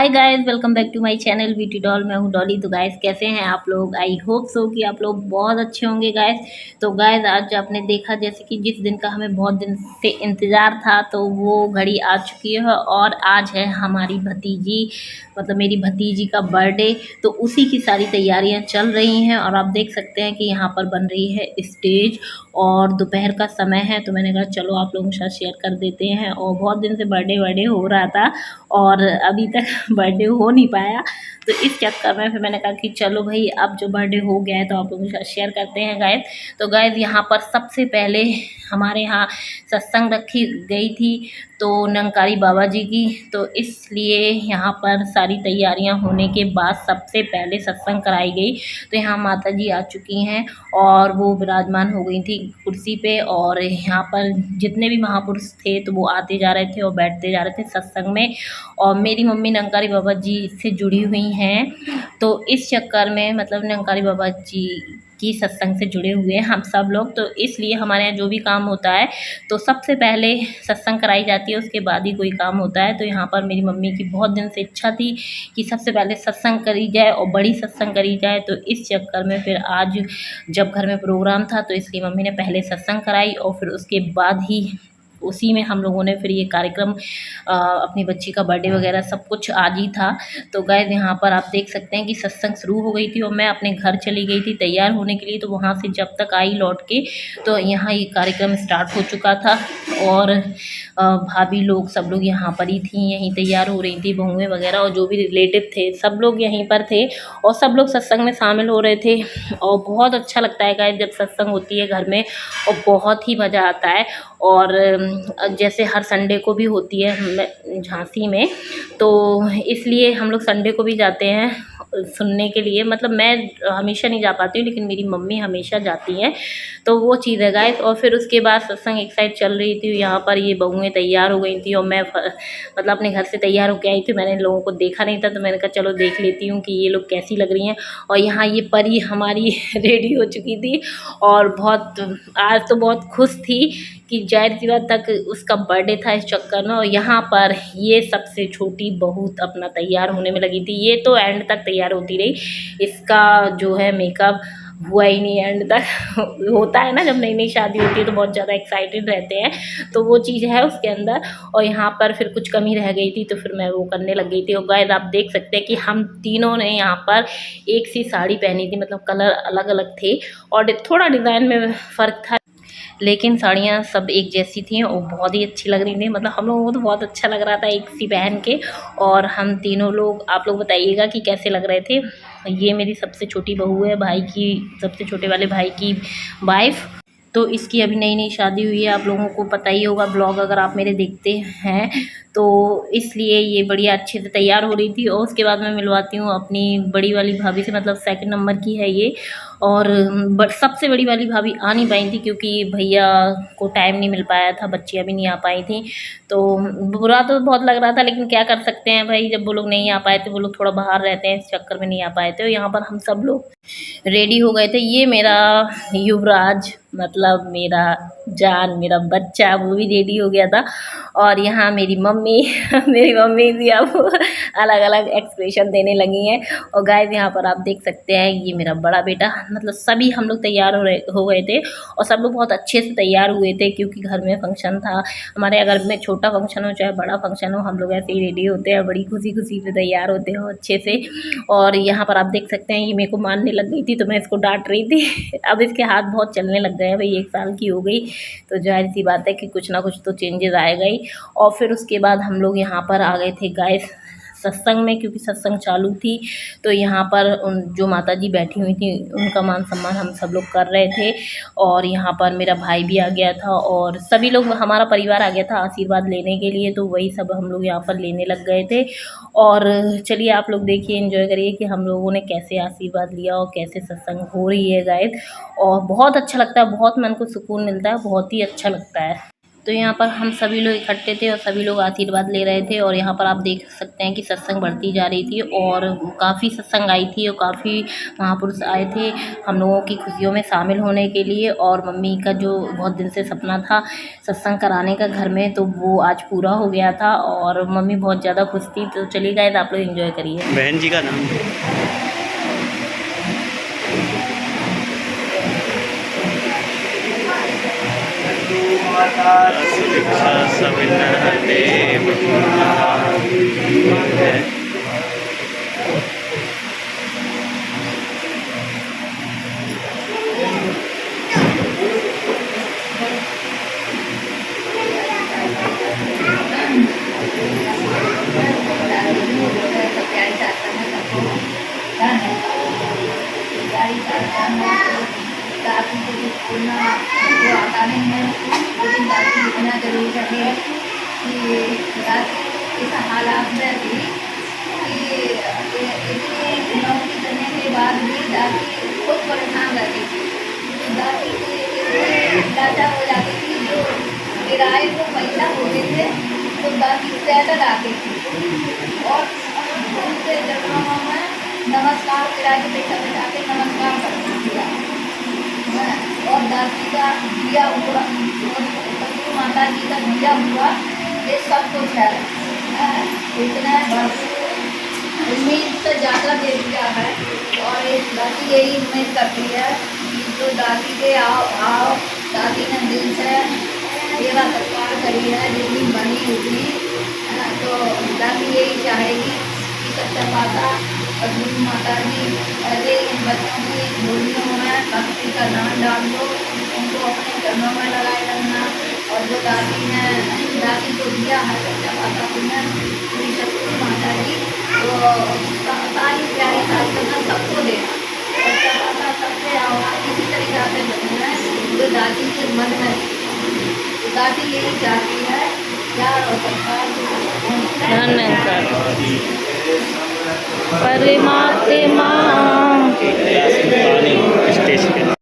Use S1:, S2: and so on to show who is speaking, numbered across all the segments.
S1: Hi guys, welcome back to my channel beauty doll. मैं हूँ डॉली। तो गाइस कैसे हैं आप लोग? आई होप सो कि आप लोग बहुत अच्छे होंगे गाइस। तो गाइस आज आपने देखा जैसे कि जिस दिन का हमें बहुत दिन से इंतज़ार था तो वो घड़ी आ चुकी है और आज है हमारी भतीजी मतलब मेरी भतीजी का बर्थडे। तो उसी की सारी तैयारियां चल रही हैं और आप देख सकते हैं कि यहाँ पर बन रही है स्टेज और दोपहर का समय है। तो मैंने कहा चलो आप लोगों के साथ शेयर कर देते हैं। और बहुत दिन से बर्थडे हो रहा था और अभी तक बर्थडे हो नहीं पाया। तो इस चक्कर में फिर मैंने कहा कि चलो भाई अब जो बर्थडे हो गया है तो आप लोगों के साथ शेयर करते हैं गाइस। तो गाइस यहाँ पर सबसे पहले हमारे यहाँ सत्संग रखी गई थी तो निरंकारी बाबा जी की। तो इसलिए यहाँ पर सारी तैयारियां होने के बाद सबसे पहले सत्संग कराई गई। तो यहाँ माता जी आ चुकी हैं और वो विराजमान हो गई थी कुर्सी पे। और यहाँ पर जितने भी महापुरुष थे तो वो आते जा रहे थे और बैठते जा रहे थे सत्संग में। और मेरी मम्मी निरंकारी बाबा जी से जुड़ी हुई हैं तो इस चक्कर में मतलब निरंकारी बाबा जी की सत्संग से जुड़े हुए हैं हम सब लोग। तो इसलिए हमारे यहाँ जो भी काम होता है तो सबसे पहले सत्संग कराई जाती है, उसके बाद ही कोई काम होता है। तो यहाँ पर मेरी मम्मी की बहुत दिन से इच्छा थी कि सबसे पहले सत्संग करी जाए और बड़ी सत्संग करी जाए। तो इस चक्कर में फिर आज जब घर में प्रोग्राम था तो इसलिए मम्मी ने पहले सत्संग कराई और फिर उसके बाद ही उसी में हम लोगों ने फिर ये कार्यक्रम अपनी बच्ची का बर्थडे वगैरह सब कुछ आज ही था। तो गाइस यहाँ पर आप देख सकते हैं कि सत्संग शुरू हो गई थी और मैं अपने घर चली गई थी तैयार होने के लिए। तो वहाँ से जब तक आई लौट के तो यहाँ ये कार्यक्रम स्टार्ट हो चुका था और भाभी लोग सब लोग यहाँ पर ही थी, यहीं तैयार हो रही थी, बहुएँ वगैरह और जो भी रिलेटिव थे सब लोग यहीं पर थे और सब लोग सत्संग में शामिल हो रहे थे। और बहुत अच्छा लगता है गाइस जब सत्संग होती है घर में और बहुत ही मज़ा आता है। और जैसे हर संडे को भी होती है झांसी में तो इसलिए हम लोग संडे को भी जाते हैं सुनने के लिए। मतलब मैं हमेशा नहीं जा पाती हूँ लेकिन मेरी मम्मी हमेशा जाती हैं। तो वो चीज़ है गाइस। और फिर उसके बाद सत्संग एक साइड चल रही थी, यहाँ पर ये बहुएँ तैयार हो गई थी और मैं मतलब अपने घर से तैयार होकर आई थी। मैंने लोगों को देखा नहीं था तो मैंने कहा चलो देख लेती हूँ कि ये लोग कैसी लग रही हैं। और यहाँ ये परी हमारी रेडी हो चुकी थी और बहुत आज तो बहुत खुश थी कि जाहिर सी बात तक उसका बर्थडे था इस चक्कर में। और यहाँ पर ये सबसे छोटी बहुत अपना तैयार होने में लगी थी, ये तो एंड तक तैयार होती रही। इसका जो है मेकअप हुआ ही नहीं एंड तक होता है ना जब नई नई शादी होती है तो बहुत ज़्यादा एक्साइटेड रहते हैं तो वो चीज़ है उसके अंदर। और यहाँ पर फिर कुछ कमी रह गई थी तो फिर मैं वो करने लग गई थी। और गाइस आप देख सकते हैं कि हम तीनों ने यहाँ पर एक सी साड़ी पहनी थी, मतलब कलर अलग अलग थे और थोड़ा डिज़ाइन में फ़र्क था लेकिन साड़ियाँ सब एक जैसी थी और बहुत ही अच्छी लग रही थी। मतलब हम लोगों को तो बहुत अच्छा लग रहा था एक सी पहन के। और हम तीनों लोग, आप लोग बताइएगा कि कैसे लग रहे थे। ये मेरी सबसे छोटी बहू है, भाई की सबसे छोटे वाले भाई की वाइफ। तो इसकी अभी नई नई शादी हुई है, आप लोगों को पता ही होगा ब्लॉग अगर आप मेरे देखते हैं तो इसलिए ये बढ़िया अच्छे से तैयार हो रही थी। और उसके बाद मैं मिलवाती हूँ अपनी बड़ी वाली भाभी से, मतलब सेकंड नंबर की है ये। और सबसे बड़ी वाली भाभी आ नहीं पाई थी क्योंकि भैया को टाइम नहीं मिल पाया था, बच्चियाँ भी नहीं आ पाई थी। तो बुरा तो बहुत लग रहा था लेकिन क्या कर सकते हैं भाई, जब वो लोग नहीं आ पाए थे, वो लोग थोड़ा बाहर रहते हैं इस चक्कर में नहीं आ पाए थे। और यहाँ पर हम सब लोग रेडी हो गए थे। ये मेरा युवराज मतलब मेरा जान मेरा बच्चा वो भी रेडी हो गया था। और यहाँ मेरी मम्मी मेरी मम्मी भी अब अलग अलग एक्सप्रेशन देने लगी हैं। और गाइस यहाँ पर आप देख सकते हैं ये मेरा बड़ा बेटा, मतलब सभी हम लोग तैयार हो गए थे और सब लोग बहुत अच्छे से तैयार हुए थे क्योंकि घर में फंक्शन था। हमारे घर में छोटा फंक्शन हो चाहे बड़ा फंक्शन हो, हम लोग ऐसे ही रेडी होते हैं, बड़ी खुशी खुशी से तैयार होते हैं अच्छे से। और यहाँ पर आप देख सकते हैं ये मेरे को मारने लग गई थी तो मैं इसको डांट रही थी अब इसके हाथ बहुत चलने लग गए हैं भाई, 1 साल की हो गई तो जाहिर सी बात है कि कुछ ना कुछ तो चेंजेस आएगा ही। और फिर उसके बाद हम लोग यहाँ पर आ गए थे गाइस सत्संग में क्योंकि सत्संग चालू थी। तो यहाँ पर उन जो माता जी बैठी हुई थी उनका मान सम्मान हम सब लोग कर रहे थे। और यहाँ पर मेरा भाई भी आ गया था और सभी लोग, हमारा परिवार आ गया था आशीर्वाद लेने के लिए। तो वही सब हम लोग यहाँ पर लेने लग गए थे। और चलिए आप लोग देखिए, एंजॉय करिए कि हम लोगों ने कैसे आशीर्वाद लिया और कैसे सत्संग हो रही है गाइस। और बहुत अच्छा लगता है, बहुत मन को सुकून मिलता है, बहुत ही अच्छा लगता है। तो यहाँ पर हम सभी लोग इकट्ठे थे और सभी लोग आशीर्वाद ले रहे थे। और यहाँ पर आप देख सकते हैं कि सत्संग बढ़ती जा रही थी और काफ़ी सत्संग आई थी और काफ़ी महापुरुष आए थे हम लोगों की खुशियों में शामिल होने के लिए। और मम्मी का जो बहुत दिन से सपना था सत्संग कराने का घर में, तो वो आज पूरा हो गया था और मम्मी बहुत ज़्यादा खुश थी। तो चलिए गाइस आप लोग एंजॉय करिए।
S2: बहन जी का नाम
S3: आता नहीं है, लेकिन दादी इतना जरूर है कि दादी इस हालात में थी कि इतनी नौकरी करने के बाद भी दादी खुद परेशान रहती थी। तो दादी लाचार हो जाती थी। जो किराए को पैसा होते थे तो दादी पैदल आती थी और उनके चरणों में नमस्कार, किराए के पैसा बचा के नमस्कार करती थी। और दादी का दिया हुआ और माता जी का दिया हुआ ये सब कुछ है। इतना उम्मीद से ज़्यादा दे दिया है। और एक दादी यही उम्मीद करती है कि जो दादी के आओ दादी ने दिल से सेवा सत्कार करी है जितनी बनी हुई, तो दादी यही चाहेगी कि सच्चा पाता और गुरु माता जी ऐसे इन बच्चों की झोलियों में भक्ति का दान डाल दो, उनको अपने चरणों में लगाए रखना। और जो दादी को दिया है सच्चा पाता ने पूरी शक्ति माता जी, तो सारी प्यारी साधना सबको देना। सच्चा पाता सबसे आओ किसी तरीका से बनना जो दादी के मन में, दादी यही चाहती है प्यार और सत्कार
S1: परमात्मा
S2: स्टेज पे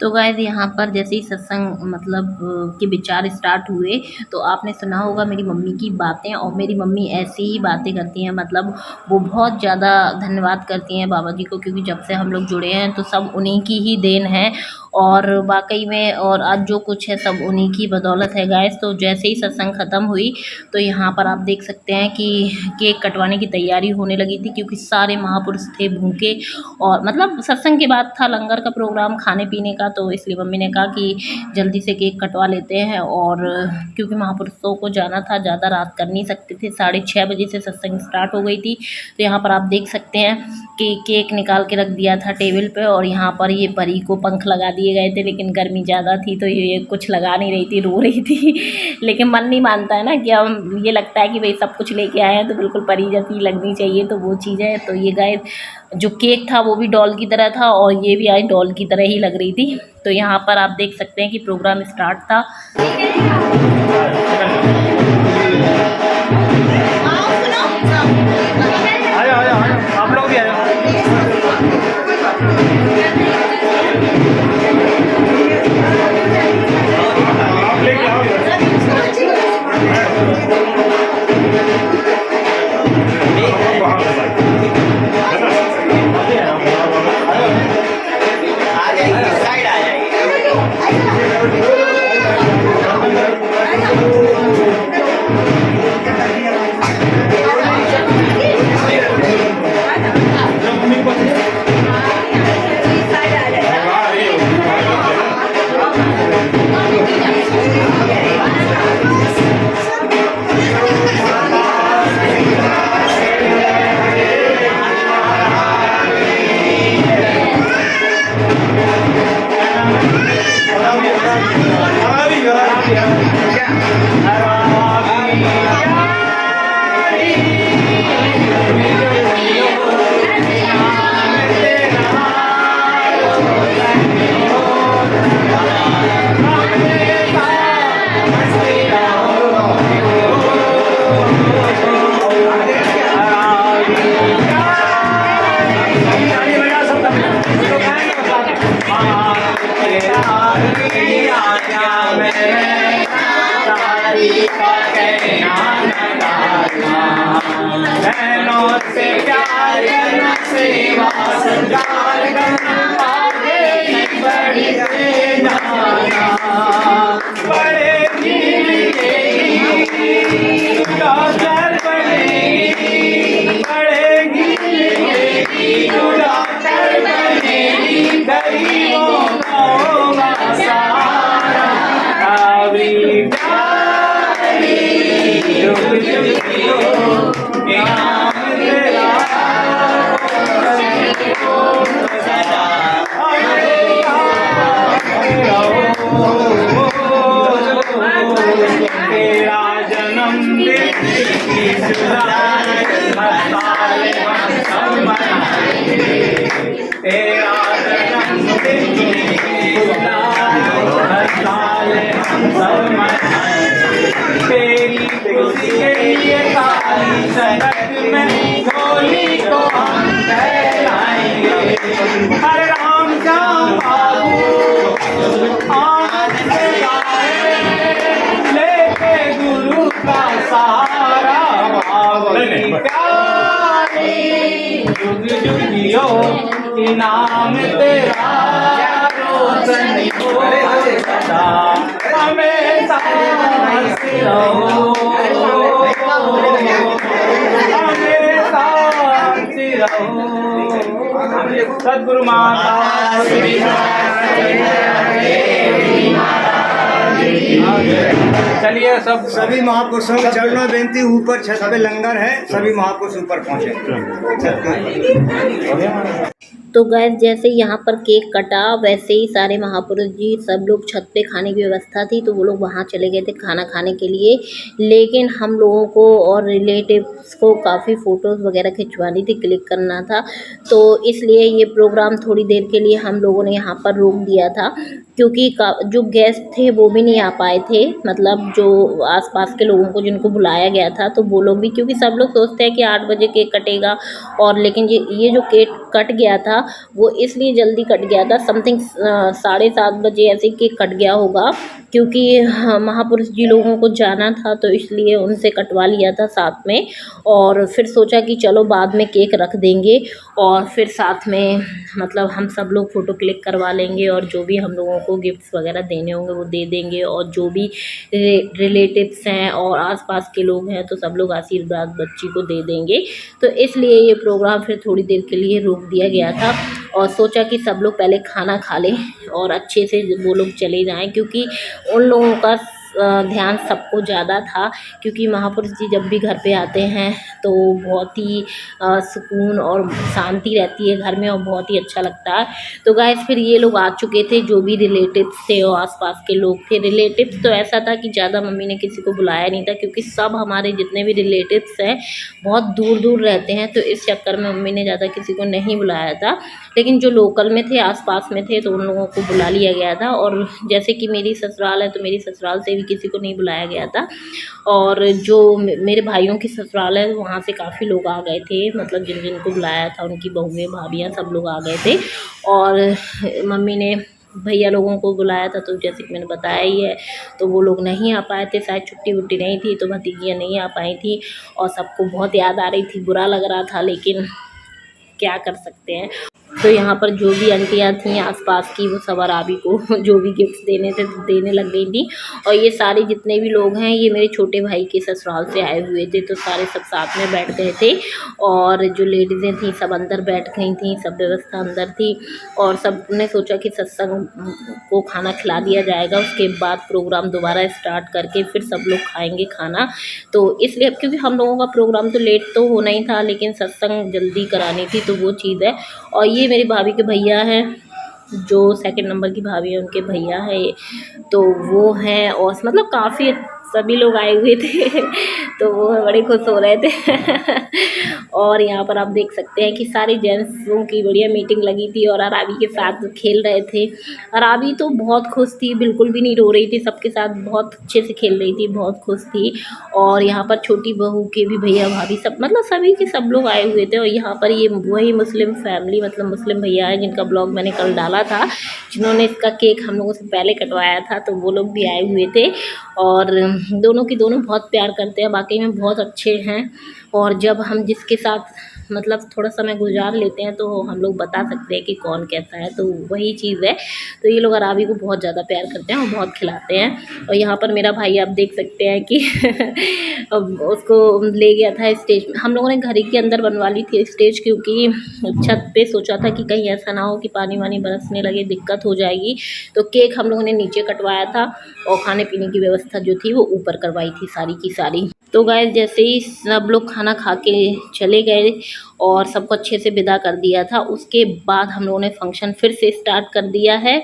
S1: तो गाइस यहाँ पर जैसे ही सत्संग मतलब के विचार स्टार्ट हुए तो आपने सुना होगा मेरी मम्मी की बातें। और मेरी मम्मी ऐसी ही बातें करती हैं, मतलब वो बहुत ज़्यादा धन्यवाद करती हैं बाबा जी को, क्योंकि जब से हम लोग जुड़े हैं तो सब उन्हीं की ही देन है। और वाकई में और आज जो कुछ है सब उन्हीं की बदौलत है गाइस। तो जैसे ही सत्संग ख़त्म हुई तो यहाँ पर आप देख सकते हैं कि केक कटवाने की तैयारी होने लगी थी, क्योंकि सारे महापुरुष थे भूखे। और मतलब सत्संग के बाद था लंगर का प्रोग्राम खाने पीने का, तो इसलिए मम्मी ने कहा कि जल्दी से केक कटवा लेते हैं। और क्योंकि महापुरुषों को जाना था, ज़्यादा रात कर नहीं सकते थे, 6:30 बजे से सत्संग स्टार्ट हो गई थी। तो यहाँ पर आप देख सकते हैं कि केक निकाल के रख दिया था टेबल पे। और यहाँ पर ये परी को पंख लगा दिए गए थे, लेकिन गर्मी ज़्यादा थी तो ये कुछ लगा नहीं रही थी, रो रही थी। लेकिन मन नहीं मानता है ना कि हम, ये लगता है कि भाई सब कुछ लेके आए हैं तो बिल्कुल परी जैसी लगनी चाहिए, तो वो चीज़ है। तो ये गाइस जो केक था वो भी डॉल की तरह था और ये भी आई डॉल की तरह ही लग रही थी। तो यहाँ पर आप देख सकते हैं कि प्रोग्राम स्टार्ट था।
S2: आप लोग भी आए। मौत से प्यार करना, सेवा संचार करना, आगे नहीं बढ़ते जाना। बढ़ेगी लिखेगी डॉक्टर बनेगी, बढ़ेगी लिखेगी डॉक्टर बनेगी, गरीबों का होगा सहारा। अभी प्यारी जुग जुग जियो, नाम तेरा तेरा जन्मदिन की सुधार, हर साल हम सब मनाएंगे। तेरा जन्मदिन की सुधार, हर साल हम सब मनाएंगे। तेरी खुशी के लिए काली सड़क में होली को हम फैलाएंगे। हर राम श्याम बाबू आज से आए, लेके गुरु का सहारा। बाबरी प्यारी जुग जुग जियो, नाम तेरा रोशन हो सदा, हमेशा हंसते रहो, हमेशा हंसते रहो। सद्गुरु माता चलिए सब
S4: सभी महापुरुषों के चरणों में बेनती, ऊपर छत पे लंगर है, सभी महापुरुष ऊपर पहुंचे।
S1: तो गैस जैसे यहाँ पर केक कटा वैसे ही सारे महापुरुष जी सब लोग छत पे खाने की व्यवस्था थी तो वो लोग वहाँ चले गए थे खाना खाने के लिए। लेकिन हम लोगों को और रिलेटिव्स को काफ़ी फ़ोटोज़ वगैरह खिंचवानी थी, क्लिक करना था, तो इसलिए ये प्रोग्राम थोड़ी देर के लिए हम लोगों ने यहाँ पर रोक दिया था, क्योंकि जो गेस्ट थे वो भी नहीं आ पाए थे, मतलब जो आसपास के लोगों को जिनको बुलाया गया था तो वो लोग भी, क्योंकि सब लोग सोचते हैं कि 8 बजे केक कटेगा, और लेकिन ये जो केक कट गया था वो इसलिए जल्दी कट गया था, समथिंग 7:30 बजे ऐसे केक कट गया होगा, क्योंकि महापुरुष जी लोगों को जाना था तो इसलिए उनसे कटवा लिया था साथ में। और फिर सोचा कि चलो बाद में केक रख देंगे और फिर साथ में मतलब हम सब लोग फ़ोटो क्लिक करवा लेंगे, और जो भी हम लोगों को गिफ्ट्स वगैरह देने होंगे वो दे देंगे, और जो भी रिलेटिव्स हैं और आसपास के लोग हैं तो सब लोग आशीर्वाद बच्ची को दे देंगे। तो इसलिए ये प्रोग्राम फिर थोड़ी देर के लिए रोक दिया गया था, और सोचा कि सब लोग पहले खाना खा लें और अच्छे से वो लोग चले जाएं, क्योंकि उन लोगों का ध्यान सबको ज़्यादा था, क्योंकि महापुरुष जी जब भी घर पे आते हैं तो बहुत ही सुकून और शांति रहती है घर में और बहुत ही अच्छा लगता है। तो गाइस फिर ये लोग आ चुके थे, जो भी रिलेटिव्स थे और आसपास के लोग थे। रिलेटिव्स तो ऐसा था कि ज़्यादा मम्मी ने किसी को बुलाया नहीं था, क्योंकि सब हमारे जितने भी रिलेटिव्स हैं बहुत दूर दूर रहते हैं, तो इस चक्कर में मम्मी ने ज़्यादा किसी को नहीं बुलाया था। लेकिन जो लोकल में थे, आसपास में थे, तो उन लोगों को बुला लिया गया था। और जैसे कि मेरी ससुराल है तो मेरी ससुराल से भी किसी को नहीं बुलाया गया था, और जो मेरे भाइयों की ससुराल है वहाँ से काफ़ी लोग आ गए थे, मतलब जिन जिनको बुलाया था उनकी बहुएँ भाभियाँ सब लोग आ गए थे। और मम्मी ने भैया लोगों को बुलाया था, तो जैसे कि मैंने बताया ही है, तो वो लोग नहीं आ पाए थे, शायद छुट्टी वुट्टी नहीं थी तो भतीजियाँ नहीं आ पाई थी, और सबको बहुत याद आ रही थी, बुरा लग रहा था, लेकिन क्या कर सकते हैं। तो यहाँ पर जो भी आंटियाँ थीं आसपास की वो सब अराबी को जो भी गिफ्ट्स देने थे देने लग गई थी। और ये सारे जितने भी लोग हैं ये मेरे छोटे भाई के ससुराल से आए हुए थे, तो सारे सब साथ में बैठ गए थे, और जो लेडीज़ें थीं सब अंदर बैठ गई थीं, सब व्यवस्था अंदर थी। और सब ने सोचा कि सत्संग को खाना खिला दिया जाएगा, उसके बाद प्रोग्राम दोबारा स्टार्ट करके फिर सब लोग खाएँगे खाना। तो इसलिए क्योंकि हम लोगों का प्रोग्राम तो लेट तो होना ही था, लेकिन सत्संग जल्दी करानी थी, तो वो चीज़ है। और ये मेरी भाभी के भैया हैं, जो सेकंड नंबर की भाभी है उनके भैया है, तो वो हैं, और मतलब काफ़ी सभी लोग आए हुए थे तो वो बड़े खुश हो रहे थे और यहाँ पर आप देख सकते हैं कि सारे जेंट्सों की बढ़िया मीटिंग लगी थी और अराबी के साथ खेल रहे थे। अराबी तो बहुत खुश थी, बिल्कुल भी नहीं रो रही थी, सबके साथ बहुत अच्छे से खेल रही थी, बहुत खुश थी। और यहाँ पर छोटी बहू के भी भैया भाभी सब, मतलब सभी के सब लोग आए हुए थे। और यहाँ पर ये वही मुस्लिम फैमिली, मतलब मुस्लिम भैया है जिनका ब्लॉग मैंने कल डाला था, जिन्होंने इसका केक हम लोगों से पहले कटवाया था, तो वो लोग भी आए हुए थे। और दोनों की दोनों बहुत प्यार करते हैं, वाकई में बहुत अच्छे हैं। और जब हम जिसके साथ मतलब थोड़ा समय गुजार लेते हैं तो हम लोग बता सकते हैं कि कौन कैसा है। तो वही चीज़ है। तो ये लोग अराबी को बहुत ज़्यादा प्यार करते हैं और बहुत खिलाते हैं। और यहाँ पर मेरा भाई आप देख सकते हैं कि अब उसको ले गया था स्टेज में। हम लोगों ने घर ही के अंदर बनवा ली थी स्टेज, क्योंकि छत पे सोचा था कि कहीं ऐसा ना हो कि पानी वानी बरसने लगे, दिक्कत हो जाएगी। तो केक हम लोगों ने नीचे कटवाया था और खाने पीने की व्यवस्था जो थी वो ऊपर करवाई थी सारी की सारी। तो गाइस जैसे ही सब लोग खाना खा के चले गए और सबको अच्छे से विदा कर दिया था, उसके बाद हम लोगों ने फंक्शन फिर से स्टार्ट कर दिया है।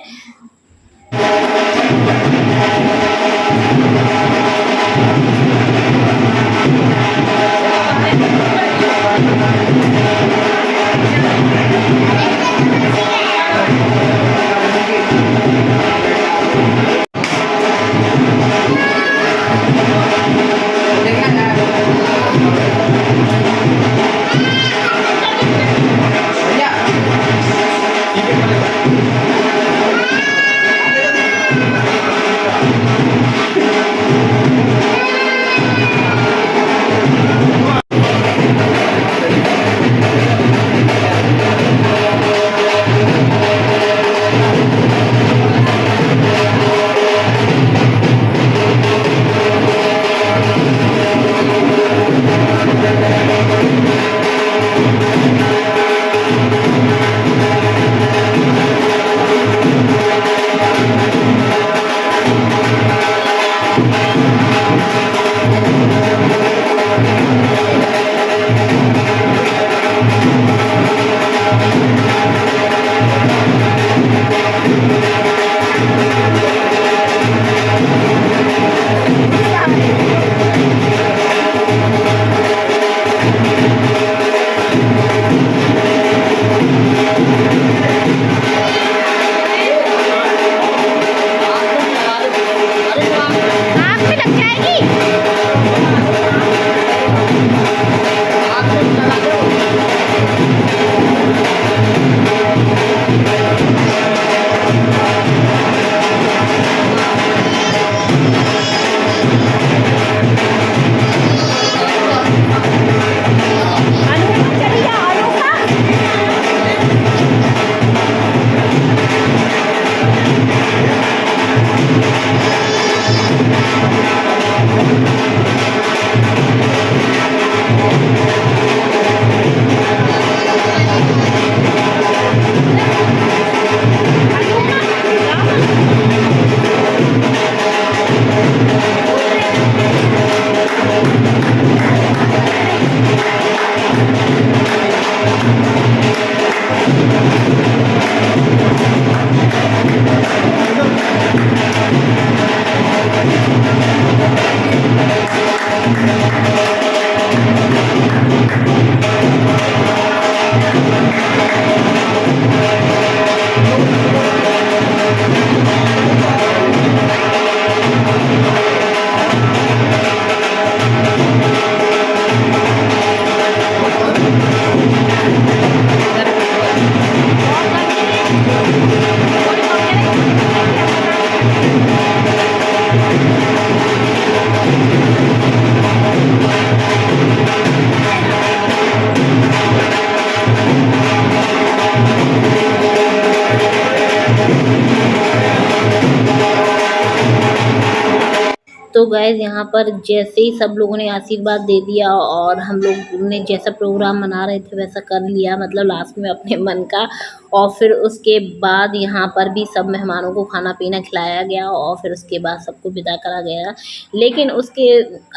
S1: तो गाइस यहाँ पर जैसे ही सब लोगों ने आशीर्वाद दे दिया और हम लोग ने जैसा प्रोग्राम मना रहे थे वैसा कर लिया, मतलब लास्ट में अपने मन का। और फिर उसके बाद यहाँ पर भी सब मेहमानों को खाना पीना खिलाया गया और फिर उसके बाद सबको विदा करा गया। लेकिन उसके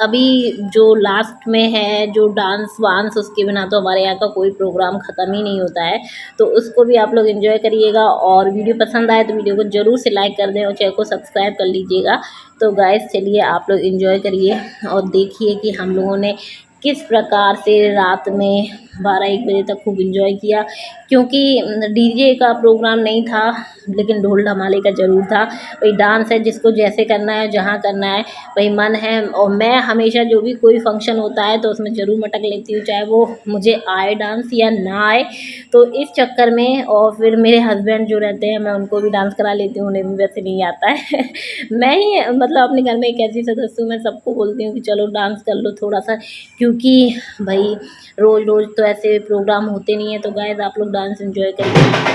S1: अभी जो लास्ट में है जो डांस वांस, उसके बिना तो हमारे यहाँ का कोई प्रोग्राम ख़त्म ही नहीं होता है। तो उसको भी आप लोग एंजॉय करिएगा और वीडियो पसंद आए तो वीडियो को ज़रूर से लाइक कर दें और चैनल को सब्सक्राइब कर लीजिएगा। तो गाइस चलिए आप लोग एंजॉय करिए और देखिए कि हम लोगों ने किस प्रकार से रात में 12-1 बजे तक खूब इंजॉय किया, क्योंकि डीजे का प्रोग्राम नहीं था लेकिन ढोल धमाले का ज़रूर था। वही डांस है, जिसको जैसे करना है, जहाँ करना है वही मन है। और मैं हमेशा जो भी कोई फंक्शन होता है तो उसमें ज़रूर मटक लेती हूँ, चाहे वो मुझे आए डांस या ना आए। तो इस चक्कर में और फिर मेरे हस्बैंड जो रहते हैं मैं उनको भी डांस करा लेती हूँ, उन्हें भी वैसे नहीं आता है। मैं ही मतलब अपने घर में एक ऐसी सदस्य हूँ, मैं सबको बोलती हूँ कि चलो डांस कर लो थोड़ा-सा, क्योंकि भई रोज़-रोज़ तो ऐसे प्रोग्राम होते नहीं हैं। तो गाइज़ आप लोग डांस एन्जॉय करिए।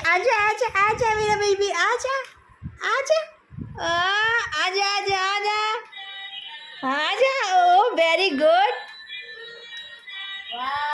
S3: आजा आजा आजा मेरा बेबी आजा आजा आजा आजा आजा आजा ओ वेरी गुड